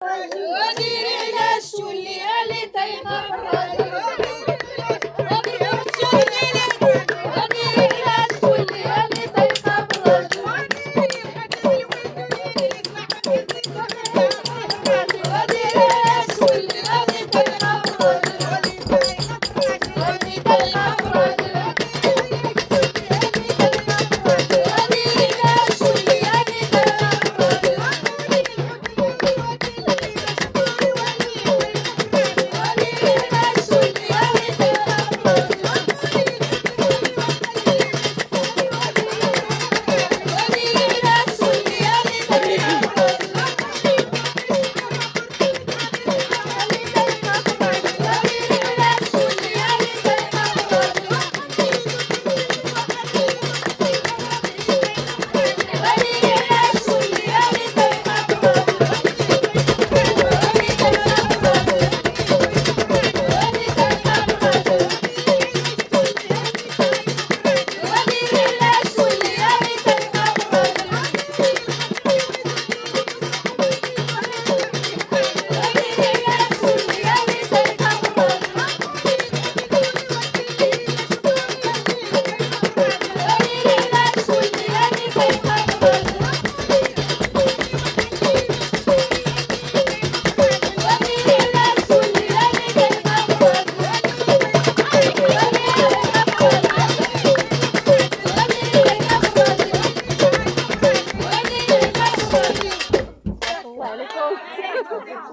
وديري علاش تولي اللي طايقه في الراجل وديري علاش تولي اللي طايقه في الراجل وديري علاش تولي اللي طايقه في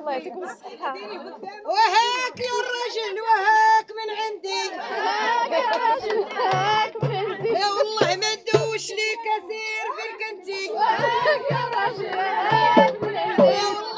الله يعطيكم الصحة. وهاك يا الرجل وهاك من عندي. هاك يا راجل هاك من عندي. يا والله ما ندوش لي كثير في الكنتي. وهاك يا راجل هاك من عندي.